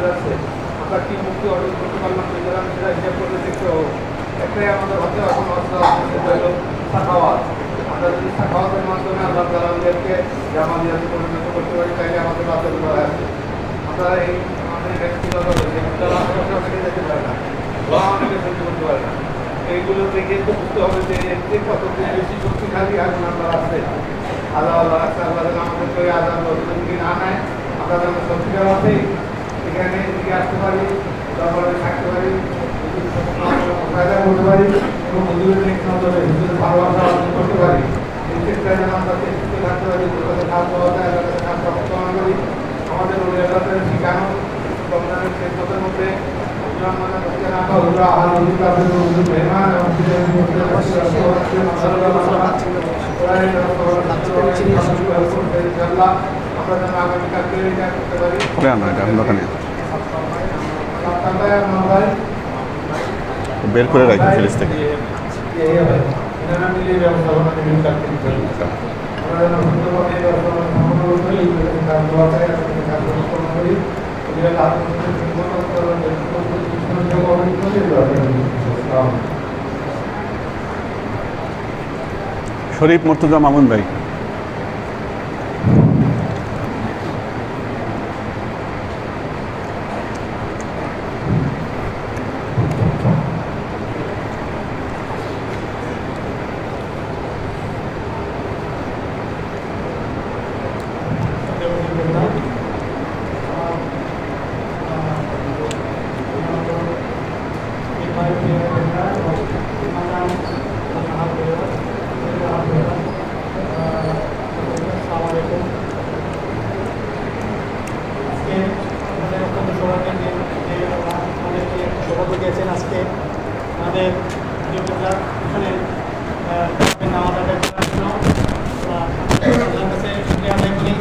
যাচ্ছে, আমরা কি মুক্তি অর্জন করতে পারলাম সেটা হিসাব করতে দেখতে হবে। একটাই আমাদের হাতে এখন অস্ত্র হলো সাখাওয়াত। আমরা যদি সাখাওয়াতের মাধ্যমে আল্লাহ তাআলা আমাদেরকে জামালিয়াতে পরিণত করতে পারি, তাইলে আমাদের বাচ্চাগুলো আছে। আমরা এই আমাদের ব্যক্তিগত অনেকে যেতে পারে না, বা অনেকে সহ্য করতে পারে না। এইগুলো দেখে বুঝতে হবে যে এতে কত বেশি শক্তিশালী আগুন আমরা আছে। আল্লাহ আল্লাহ আল্লাহ আমাদেরকে ওই আজাদ যদি না নেয়, আমরা যেন শক্তিশাল আছে এখানে এদিকে আসতে পারি, তারপরে থাকতে পারি, ফায়দা করতে পারি এবং হুজুরের ভালোবাসা অর্জন করতে পারি। এই ক্ষেত্রে যেন আমরা চেষ্টা থাকতে পারি, তাদের খাস পাওয়া যায়, তাদের খাস প্রবর্তন করি। আমাদের ওই এলাকার শিখানো রমজানের ক্ষেত্রের মধ্যে বের করে রাখি ফ্রিজ থেকে। শরীফ মুর্তজা মামুন ভাই, দিয়েছেন আজকে আমাদের এখানে নামাজ আদায় করার জন্য আল্লাহর কাছে শুকরিয়া আদায় করি।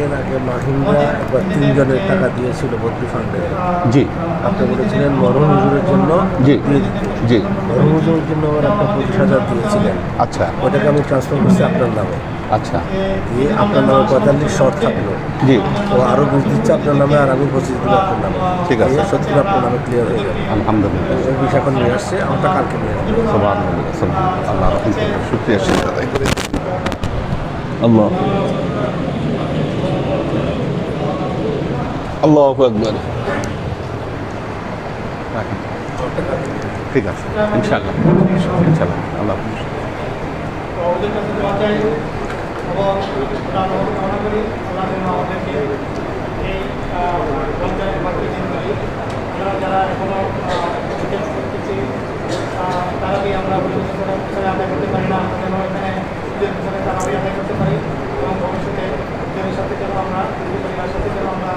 এর আগে মাহিন্দ্রা একবার 3 জনের টাকা দিয়েছিল বদ্রি ফান্ডে। জি, আপনি বলেছিলেন মরহুম হুজুরের জন্য। জি জি, মরহুম হুজুরের জন্য আবার আপনি 25,000 দিয়েছিলেন। আচ্ছা ওটাকে আমি ট্রান্সফার করছি আপনার নামে, আচ্ছা, দিয়ে আপনার নামে 45 শর্ট থাকলো। জি, তো আরও 20 দিচ্ছে আপনার নামে, আর আমি 25 দিলাম আপনার নামে। ঠিক আছে। 70 আপনার নামে ক্লিয়ার হয়ে যাবে। আলহামদুলিল্লাহ। ওই বিষয় এখন নিয়ে আসছে, আমরা কালকে নিয়ে আসবো। সুবহানাল্লাহ, সুবহানাল্লাহ, আল্লাহ রাহমতুল্লাহ, শুকরিয়া শিক্ষা আদায় করে আল্লাহ আল্লাহু আকবার। ঠিক আছে, ইনশাআল্লাহ ইনশাআল্লাহ। আল্লাহ হাফেজ। ওদের কাছে দোয়া চাই এবং কামনা করি আল্লাহ যেন আমাদেরকে এই রমজানের বাকি দিনগুলি আমরা যারা এখনও করতেছি তারাকে আমরা পিছনে আদায় করতে পারি না, যেন এখানে ঈদের পিছনে তারাই আদায় করতে পারি এবং ভবিষ্যতে ঈদের সাথে যেন আমরা পরিবারের সাথে যেন আমরা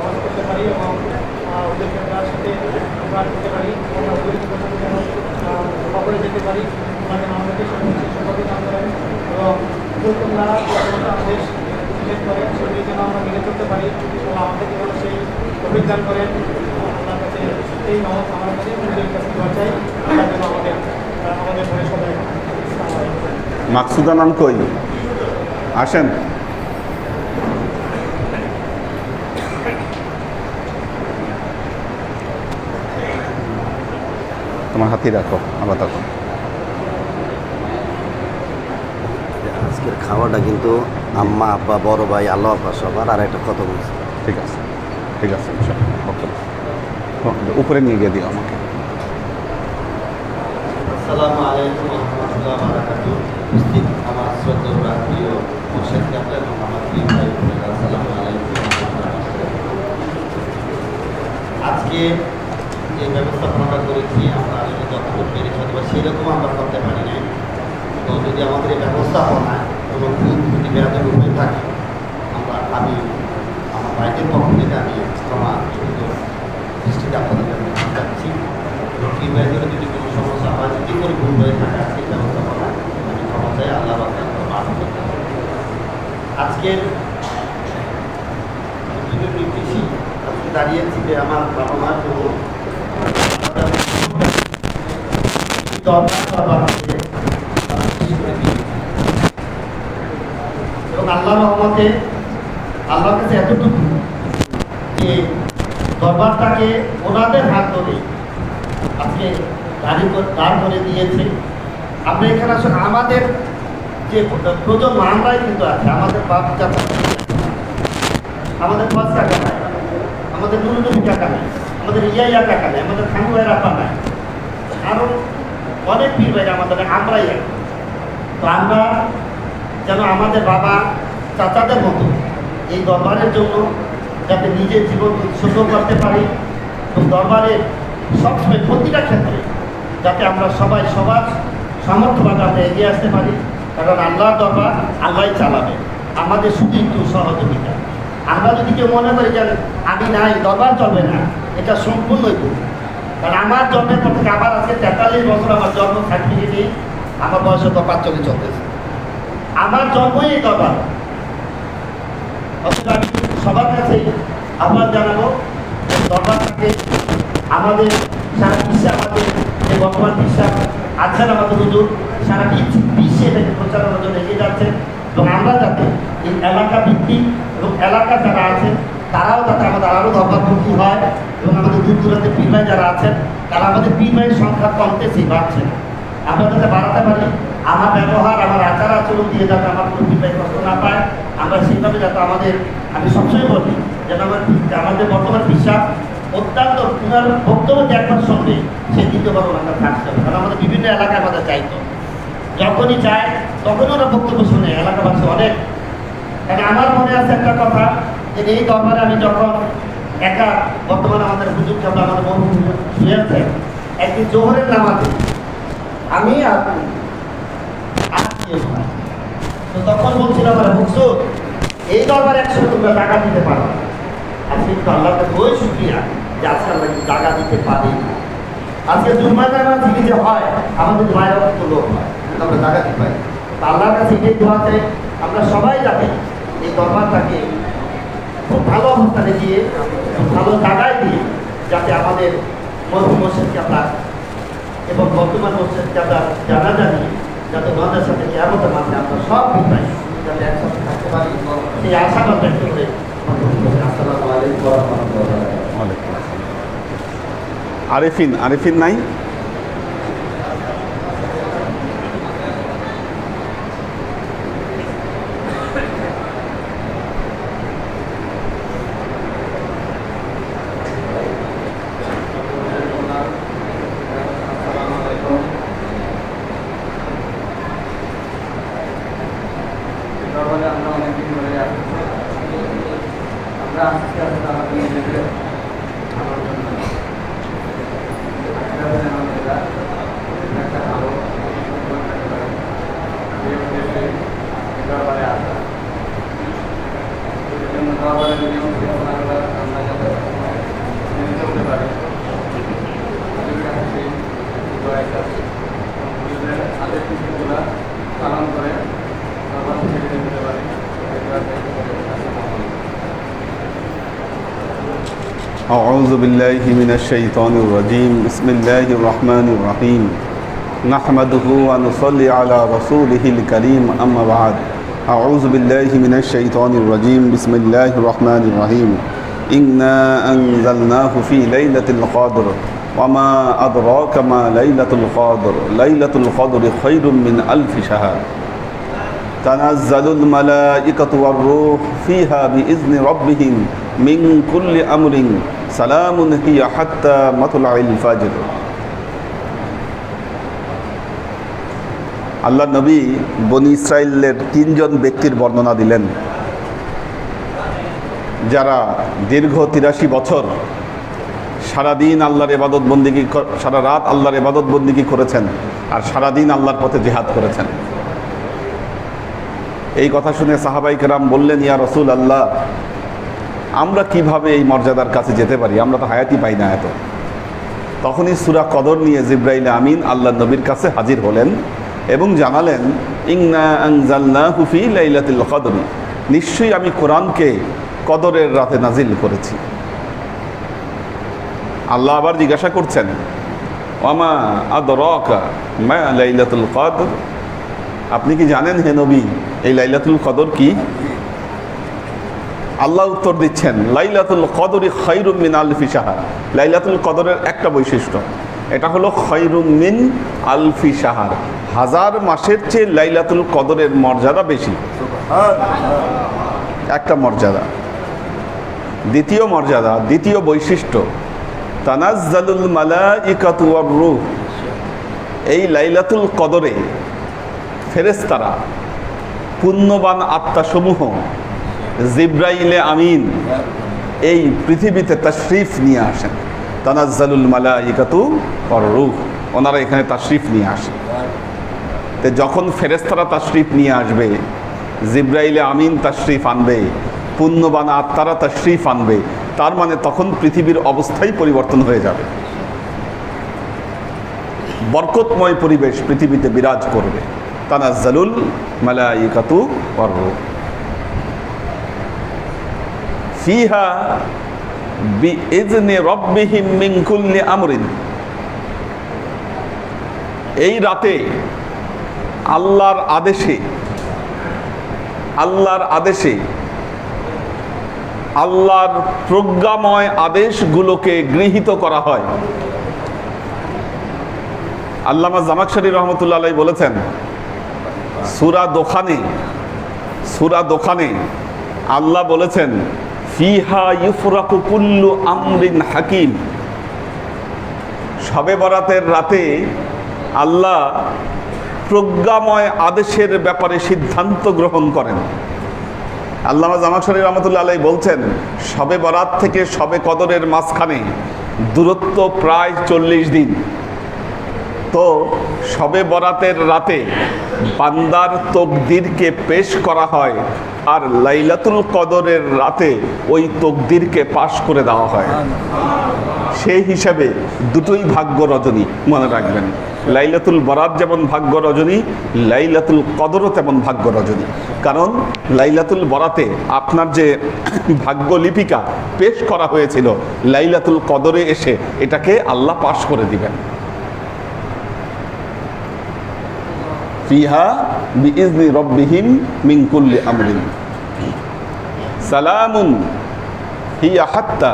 বস করতে পারি এবং ওদের ক্যামেরার সাথে আমরা করতে পারি, আমরা ওদের সাথে যেন খবরে যেতে পারি। যেন আমাদেরকে সম্পর্কে দান করেন এবং তোমরা আমাদের নিষেধ করেন সেগুলি যেন আমরা মেনে চলতে পারি এবং আমাদেরকে যেন সেই অভিজ্ঞান করেন। আল্লাহর কাছে এই নামাজ আমার কাছে নিজের কাছে দোয়া চাই, আল্লাহ যেন আমাদের ঘরে সবাই। মাকসুদা নাম কই আসেন। তোমার হাতেই রাখো, আবার রাখো। আজকের খাওয়াটা কিন্তু আম্মা আব্বা বড় ভাই আল্লাহ আব্বা সবার আর একটা কথা বলছি। ঠিক আছে ঠিক আছে, উপরে নিয়ে গিয়ে দিও আমাকে। আসসালামু আলাইকুম ওয়া রাহমাতুল্লাহি ওয়া বারাকাতুহু। উপস্থিত আমার শ্রদ্ধেয় প্রিয় মুর্শিদ কাবলা এবং আমার প্রিয় ভাই বোনেরা, আসসালামু আলাইকুম ওয়া রাহমাতুল্লাহি। আজকে যে ব্যবস্থাপনাটা করেছি আমরা যতটুকু পেরেছি অথবা সেরকম আমরা করতে পারি নাই। তো যদি আমাদের এই ব্যবস্থাপনায় কোনো ভুল যদি বেয়াদবি হয়ে থাকে, আমি আমার ভাইদের পক্ষ থেকে আমি ক্ষমা দৃষ্টিতে আপনাদের যাচ্ছি। এই ভাইদের যদি কোনো সমস্যা হয়, যদি কোনো ভুল হয়ে থাকে আজকে ব্যবস্থাপনায় আমি ক্ষমা চাই, আল্লাহ মাফ করতে হবে। আজকের কৃষি আজকে দাঁড়িয়েছি যে আমার বাবা মার জন্য এবং আল্লাহ রহমতে আল্লাহর কাছে এতটুকু যে দরবারটাকে ওনাদের হাত ধরে আজকে দাঁড় করে দিয়েছে। আমরা এখানে আসলে আমাদের যে প্রজন্ম আমরাই কিন্তু আছে, আমাদের বাপ চাচা, আমাদের পাঁচ টাকা নাই, আমাদের নুরুনবী টাকা নাই, আমাদের ইয়া টাকা নেই, আমাদের খানু ভাইয়ের আপা নাই, আরও অনেক পীর ভাইরা আমাদের, আমরাই এক। তো আমরা যেন আমাদের বাবা চাচাদের মতো এই দরবারের জন্য যাতে নিজের জীবন উৎসর্গ করতে পারি এবং দরবারের সবসময় প্রতিটা ক্ষেত্রে যাতে আমরা সবাই সবার সামর্থ্যভাবে আমরা এগিয়ে আসতে পারি। কারণ আল্লাহর দরবার আল্লাহই চালাবে, আমাদের শুধু একটু সহযোগিতা। আমরা যদি কেউ মনে করি যে আমি নাই, দরবার চলবে না, এটা সম্পূর্ণই ভুল। কারণ আমার জন্মের পর থেকে আবার আজকে 43 বছর আমার জন্ম সার্টিফিকেটে, আমার বয়স তো 45 চলতেছে, আমার জন্মই এই দরবার। অথচ আমি সবার কাছেই আহ্বান জানাবো দরবারটাকে আমাদের সারা বিশ্বে, আমাদের যে বর্তমান বিশ্বাস আছেন আমাদের হুজুর, সারা বিশ্বে এটাকে প্রচারণার জন্য এগিয়ে যাচ্ছেন। এবং আমরা যাতে এই এলাকা ভিত্তিক এবং এলাকা যারা আছেন তারাও যাতে আমাদের আরও দরবারমুখী হয় এবং আমাদের দূর দূরান্তে পীর ভাই যারা আছেন তারা আমাদের পীর ভাইয়ের সংখ্যা কমতেছে, বাড়ছে। আমরা যাতে বাড়াতে পারি, আমার ব্যবহার, আমার আচার আচরণ দিয়ে যাতে আমার কোনো পীর ভাই কষ্ট না পায়, আমরা সেইভাবে যাতে আমাদের, আমি সবসময় বলি যেন আমাদের বর্তমান বিশ্বাস অত্যন্ত পুনর বক্তব্য যে একবার সঙ্গে সে দ্বিতীয়বার ওনারা থাকতে হবে। কারণ আমাদের বিভিন্ন এলাকায় আমাদের চাইতো, যখনই যায় তখনই ওরা বক্তব্য শুনে এলাকাবাসী অনেক। কারণ আমার মনে আছে একটা কথা, যে এই দরবারে আমি যখন একা, বর্তমানে আমাদের হুজুর সাহেব আমাদের বহু শুয়ে আছে, একদিন জোহরের নামাজে আমি আর তো তখন বলছিল আমার হুজুর এই দরবারে 100 তোমরা টাকা দিতে পারো। আজকে কিন্তু আল্লাহকে ওই শুক্রিয়া যে আজকে আমরা টাকা দিতে পারি। আজকে জুম্মাতে আমার থেকে যে হয়, আমাদের মায়ের তো লোক হয়, আমরা টাকা দিতে পারি। আল্লাহর কাছে এটাই দোয়া চাই, আমরা সবাই যাতে এই দরবারটাকে খুব ভালো অবস্থানে দিয়ে, ভালো জায়গায় দিয়ে, যাতে আমাদের মরহুম মসজিদকে আমরা এবং বর্তমান মসজিদকে আমরা জানা জানি, যাতে ওনাদের সাথে কেয়ামতের মাঝে আমরা সব বিপাই যাতে একসাথে থাকতে পারি, সেই আশাবাদ ব্যক্ত করে আসসালামু আলাইকুম ওয়া রাহমাতুল্লাহি ওয়া বারাকাতুহু। আরিফিন নাই? দরবারে আমরা অনেকদিন ধরে আসছি, আমরা আজকে আসলে আমাদের নিজেদের আমার জন্য একটা ভালো যে উদ্দেশ্যে দরবারে আসা, এই জন্য দরবারের নিয়ম শৃঙ্খলাগুলো আমরা যাতে মেনে চলতে পারি, সেই দয়াটা নিজেদের আদেশ নীতিগুলো পালন করে দরবার ছেড়ে দিতে পারি। أعوذ بالله من الشيطان الرجيم بسم الله الرحمن الرحيم نحمده ونصلي على رسوله الكريم أما بعد أعوذ بالله من الشيطان الرجيم بسم الله الرحمن الرحيم إنا أنزلناه في ليلة القدر وما أدراك ما ليلة القدر ليلة القدر خير من ألف شهر تنزل الملائكة والروح فيها بإذن ربهم من كل أمر سلام هي حتى مطلع الفجر। আল্লাহ নবী বনি ইসরাইলের 3 জন ব্যক্তির বর্ণনা দিলেন, যারা দীর্ঘ 83 বছর সারাদিন আল্লাহর ইবাদত বন্দিগি, সারা রাত আল্লাহর ইবাদত বন্দিগি করেছেন আর সারাদিন আল্লাহর পথে জিহাদ করেছেন। এই কথা শুনে সাহাবাই কেরাম বললেন, ইয়া রাসূল আল্লাহ, আমরা কিভাবে এই মর্যাদার কাছে যেতে পারি? আমরা তো হায়াতি পাই না এত। তখনই সূরা কদর নিয়ে জিবরাইল আমিন আল্লাহ নবীর কাছে হাজির হলেন এবং জানালেন, ইন্না আনজালনাহু ফি লাইলাতিল কদর, নিশ্চয়ই আমি কোরআনকে কদরের রাতে নাজিল করেছি। আল্লাহ আবার জিজ্ঞাসা করছেন, ওয়ামা আদরাকা মা লাইলাতুল কদর, আপনি কি জানেন হে নবী এই লাইলাতুল কদর কি? আল্লাহ উত্তর দিচ্ছেন, লাইলাতুল কদরি খায়রুম মিন আলফি শাহর। লাইলাতুল কদরের একটা বৈশিষ্ট্য, এটা হলো খায়রুম মিন আলফি শাহর, হাজার মাসের চেয়ে লাইলাতুল কদরের মর্যাদা বেশি। একটা মর্যাদা। দ্বিতীয় মর্যাদা, দ্বিতীয় বৈশিষ্ট্য, তানাজ্জালুল মালাইকাতু ওয়ার রূহ। এই লাইলাতুল কদরে ফেরেশতারা, পুণ্যবান আত্মাসমূহ, জিব্রাইলে আমিন এই পৃথিবীতে তাশরিফ নিয়ে আসেন। তানাজ্জালুল মালাইকাতু ওয়ার রূহ, ওনারা এখানে তাশরিফ নিয়ে আসেন। তো যখন ফেরেশতারা তাশরিফ নিয়ে আসবে, জিব্রাইলে আমিন তাশরিফ আনবে, পুণ্যবান আত্মারা তাশরিফ আনবে, তার মানে তখন পৃথিবীর অবস্থাই পরিবর্তন হয়ে যাবে। বরকতময় পরিবেশ পৃথিবীতে বিরাজ করবে। তানাজ্জালুল মালাইকাতু ওয়ার রূহ ফিহা বিইজনি রাব্বিহিম মিন কুল্লি আমরিন। এই রাতে আল্লাহর আদেশে, আল্লাহর আদেশে, আল্লাহর প্রজ্ঞাময় আদেশগুলোকে গৃহীত করা হয়। আল্লামা জামাকশরী রহমতুল্লাহ আলাইহি বলেছেন, সূরা দোখানে আল্লাহ বলেছেন, ফিহা ইউফরাকু কুল্লু আমরিন হাকিম। শবে বরাতের রাতে আল্লাহ প্রজ্ঞাময় আদেশের ব্যাপারে সিদ্ধান্ত গ্রহণ করেন। আল্লামা জামাকশরী রহমতুল্লাহ আলাইহি বলছেন, শবে বরাত থেকে শবে কদরের মাঝখানে দূরত্ব প্রায় 40 দিন। তো শবে বরাতের রাতে বান্দার তকদিরকে পেশ করা হয়, আর লাইলাতুল কদরের রাতে ওই তকদিরকে পাশ করে দেওয়া হয়। সেই হিসাবে দুটোই ভাগ্য রজনী, মনে রাখবেন। লাইলাতুল বরাত যেমন ভাগ্য রজনী, লাইলাতুল কদরও তেমন ভাগ্য রজনী। কারণ লাইলাতুল বরাতে আপনার যে ভাগ্য লিপিকা পেশ করা হয়েছিল, লাইলাতুল কদরে এসে এটাকে আল্লাহ পাশ করে দিবেন। ফিহা বিইজনি রাব্বিহিম মিন কুল্লি আমরিন সালামুন হিয়া হাত্তা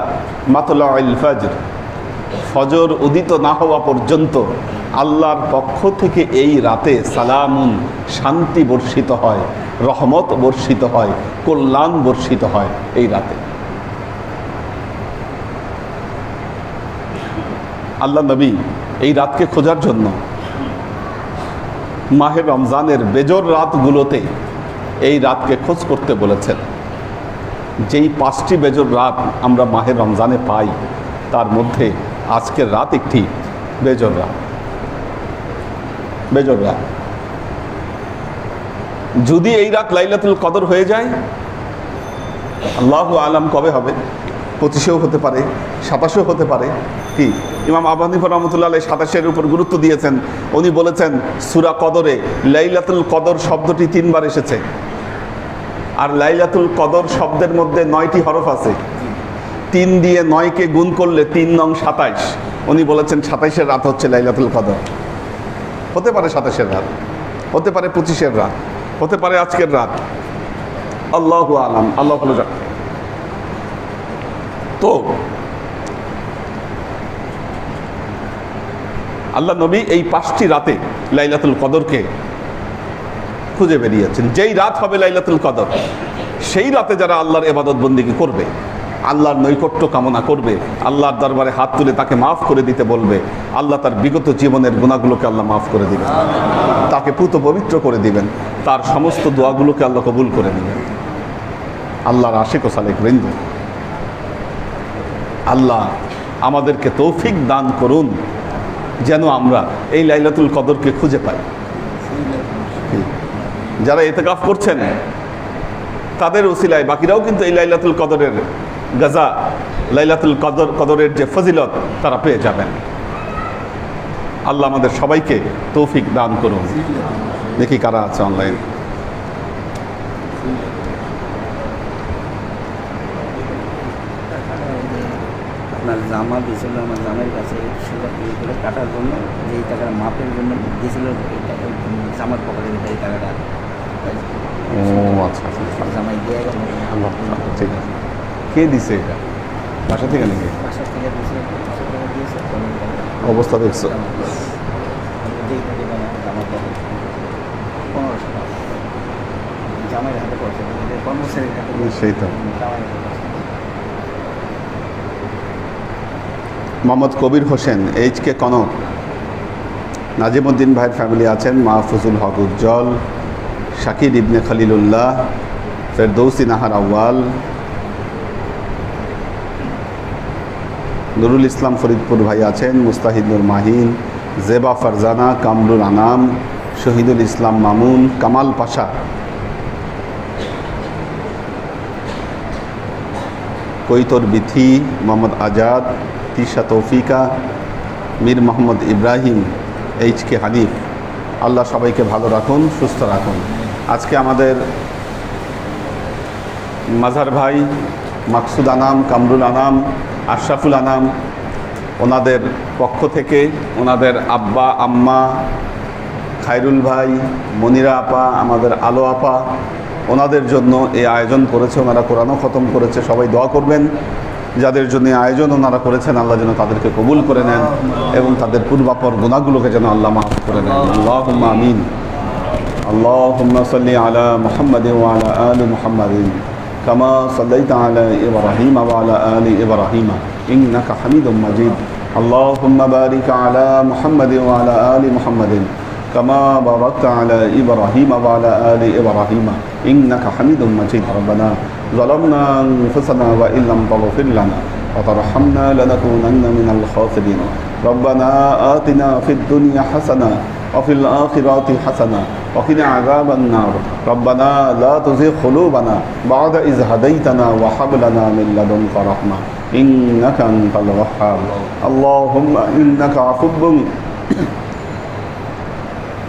মাতলাউল ফজর। ফজর উদিত না হওয়া পর্যন্ত আল্লাহর পক্ষ থেকে এই রাতে সালামুন, শান্তি বর্ষিত হয়, রহমত বর্ষিত হয়, কল্যাণ বর্ষিত হয় এই রাতে। আল্লাহ নবী এই রাতকে খোঁজার জন্য মাহে রমজানের বেজর রাতগুলোতে এই রাতকে খোঁজ করতে বলেছেন। যেই 5টি বেজর রাত আমরা মাহে রমজানে পাই, তার মধ্যে আজকের রাত একটি বেজর রাত। বেজর রাত যদি এই রাত লাইলাতুল কদর হয়ে যায়, আল্লাহু আলাম কবে হবে, 25-এও হতে পারে, 27-এও হতে পারে। কি ইমাম আবু হানিফা রাহমাতুল্লাহ আলাইহি 27-এর উপর গুরুত্ব দিয়েছেন। উনি বলেছেন, সূরা কদরে লাইলাতুল কদর শব্দটি 3 বার এসেছে, আর লাইলাতুল কদর শব্দের মধ্যে 9টি হরফ আছে। 3 দিয়ে 9-কে গুণ করলে 3 নং 27। উনি বলেছেন 27-এর রাত হচ্ছে লাইলাতুল কদর। হতে পারে 27-এর রাত, হতে পারে 25-এর রাত, হতে পারে আজকের রাত, আল্লাহু আলাম, আল্লাহ ভালো জানেন। তো আল্লাহ নবী এই 5টি রাতে লাইলাতুল কদরকে খুঁজে বেরিয়েছেন। যেই রাত হবে লাইলাতুল কদর, সেই রাতে যারা আল্লাহর ইবাদত বন্দেগী করবে, আল্লাহর নৈকট্য কামনা করবে, আল্লাহর দরবারে হাত তুলে তাকে মাফ করে দিতে বলবে, আল্লাহ তার বিগত জীবনের গুনাহগুলোকে আল্লাহ মাফ করে দিবেন, তাকে পুত পবিত্র করে দিবেন, তার সমস্ত দোয়াগুলোকে আল্লাহ কবুল করে নেবেন। আল্লাহর আশিক ও সালেক বৃন্দ, আল্লাহ আমাদেরকে তৌফিক দান করুন যেন আমরা এই লাইলাতুল কদরকে খুঁজে পাই। যারা ইতিকাফ করছেন তাদের উসিলায় বাকিরাও কিন্তু এই লাইলাতুল কদরের গাজা, লাইলাতুল কদরের যে ফজিলত তারা পেয়ে যাবেন। আল্লাহ আমাদের সবাইকে তৌফিক দান করুন। দেখি কারা আছে অনলাইন। আপনার জামা দিয়েছিল আমার জামাইয়ের কাছে, সেটা করে কাটার জন্য যেই টাকাটা মাপের জন্য দিয়েছিল, এই টাকা জামার পকেটে এই টাকাটা ও আচ্ছা আচ্ছা জামাই দিয়ে গেল আল্লাহ, ঠিক আছে। কে দিছে এটা? বাসা থেকে নাকি? বাসা থেকে দিয়েছে, বাসা থেকে দিয়েছে, অবস্থা দেখছো? জামাই দেয় 1500 টাকা জামাইয়ের হাতে পয়সা, কর্মচারীর হাতে সেই তো। জামাইয়ের হাতে পয়সা। মোহাম্মদ কবির হোসেন, HK কনক, নাজিমউদ্দিন ভাইয়ের ফ্যামিলি আছেন, মাহফুজুল হক উজ্জ্বল, শাকির ইবনে খলিলুল্লাহ, ফেরদৌসি নাহার আউয়াল, নুরুল ইসলাম ফরিদপুর ভাই আছেন, মুস্তাহিদুর মাহিন, জেবা ফারজানা, কামরুল আনাম, শহীদুল ইসলাম মামুন, কামাল পাশা, কৈতর বিথি, মোহাম্মদ আজাদ, তিশা তৌফিকা, মীর মোহাম্মদ ইব্রাহিম, HK হানিফ। আল্লাহ সবাইকে ভালো রাখুন, সুস্থ রাখুন। আজকে আমাদের মাজার ভাই মাকসুদ আনাম, কামরুল আনাম, আশরাফুল আনাম, ওনাদের পক্ষ থেকে ওনাদের আব্বা আম্মা, খায়রুল ভাই, মনিরা আপা, আমাদের আলো আপা, ওনাদের জন্য এই আয়োজন করেছে। ওনারা কোরআনও খতম করেছে। সবাই দোয়া করবেন যাদের জন্য আয়োজন ওনারা করেছেন, আল্লাহ যেন তাদেরকে কবুল করে নেন এবং তাদের পূর্বাপর গুনাহগুলোকে যেন আল্লাহ মাফ করে নেন। আল্লাহুম্মা আমিন। আল্লাহুম্মা সাল্লি আলা মুহাম্মাদিন ওয়া আলা আলি মুহাম্মাদিন কামা সাল্লাইতা আলা ইব্রাহিম ওয়া আলা আলি ইব্রাহিম ইন্নাকা হামিদুম মাজিদ। আল্লাহুম্মা বারিক আলা মুহাম্মাদিন ওয়া আলা আলি মুহাম্মাদিন কামা বারাকতা আলা ইব্রাহিম ওয়া আলা আলি ইব্রাহিম ইন্নাকা হামিদুম মাজিদ। রব্বানা ظلمنا أنفسنا وإن لم تغفر لنا وترحمنا لنكونن من الخاسرين. ربنا آتنا في الدنيا حسنة وفي الآخرة حسنة وقنا عذاب النار. ربنا لا تزغ قلوبنا بعد إذ هديتنا وهب لنا من لدنك رحمة إنك أنت الوهاب. اللهم إنك عفو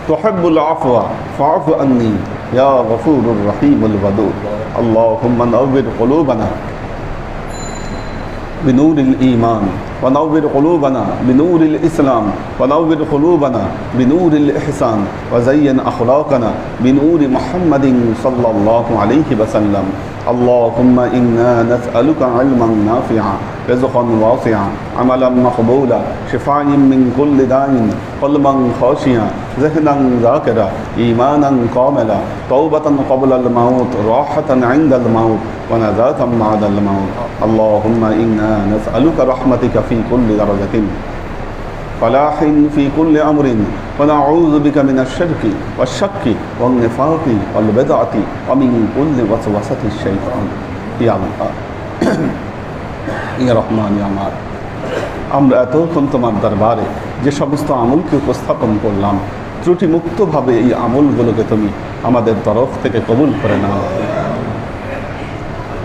تحب العفو فاعف عني يا غفور الرحيم الودود. اللهم نور قلوبنا بنور الإيمان ونور قلوبنا بنور الإسلام ونور قلوبنا بنور الإحسان وزين أخلاقنا بنور محمد صلى الله عليه وسلم. اللهم إنا نسألك علما نافعا رزقا واسعا عملا مقبولا شفاء من كل داء قلبا خاشعا ذهنا ذاكرا إيمانا كاملا توبة قبل الموت راحة عند الموت ونجاة بعد الموت. اللهم إنا نسألك رحمتك في كل درجة فلاح في كل أمر ونعوذ بك من الشرك والشك والنفاق والبدعة ومن كل وسوسة الشيطان. يا الله ইয়া রহমান ইয়া মালিক, আমরা এতক্ষণ তোমার দরবারে যে সমস্ত আমলকে উপস্থাপন করলাম, ত্রুটি মুক্তভাবে এই আমলগুলোকে তুমি আমাদের তরফ থেকে কবুল করে নাও।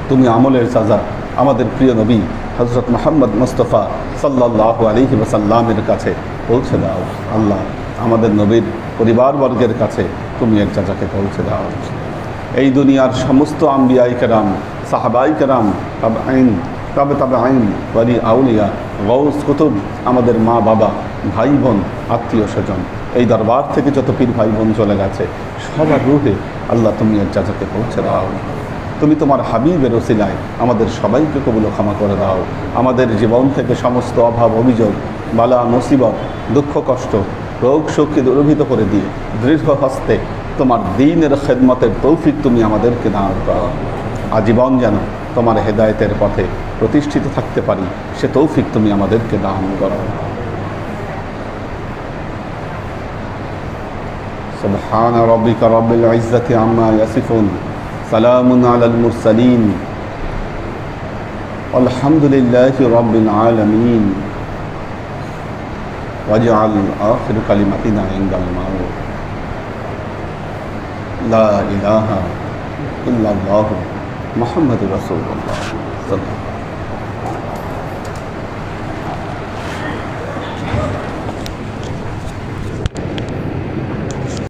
তুমি আমলের সাজা আমাদের প্রিয় নবী হযরত মুহাম্মদ মুস্তাফা সাল্লাল্লাহু আলাইহি ওয়াসাল্লামের কাছে পৌঁছে দাও। আল্লাহ আমাদের নবীর পরিবারবর্গের কাছে তুমি এক জাজাকে পৌঁছে দাও। এই দুনিয়ার সমস্ত আম্বিয়াই কেরাম, সাহাবাই কেরাম, তাবেঈন, তাবেঈন, ওয়ালি আউলিয়া, গাউস কুতুব, আমাদের মা বাবা, ভাই বোন, আত্মীয় স্বজন, এই দরবার থেকে যত পীর ভাই বোন চলে গেছে সবার রূহে আল্লাহ তুমি এক জাজাকে পৌঁছে দাও। তুমি তোমার হাবিবের ওসিলায় আমাদের সবাইকে কবুল ক্ষমা করে দাও। আমাদের জীবন থেকে সমস্ত অভাব অভিযোগ, বালা মুসিবত, দুঃখ কষ্ট, রোগ শোককে দূরীভূত করে দিয়ে দৃঢ় হস্তে তোমার দ্বীনের খেদমতের তৌফিক তুমি আমাদেরকে দান করো। আজীবন যেন তোমার হেদায়েতের পথে প্রতিষ্ঠিত থাকতে পারি সে তৌফিক তুমি আমাদেরকে দান করো। সুবহান রাব্বিকা রাব্বিল ইজ্জাতি আম্মা ইয়াসিফুন সালামুন আলাল মুরসালিন আলহামদুলিল্লাহি রাব্বিল আলামিন ওয়াজআল আখির কালিমাতিনা ইনদাল মাউত লা ইলাহা ইল্লাল্লাহু মুহাম্মাদুর রাসূলুল্লাহ।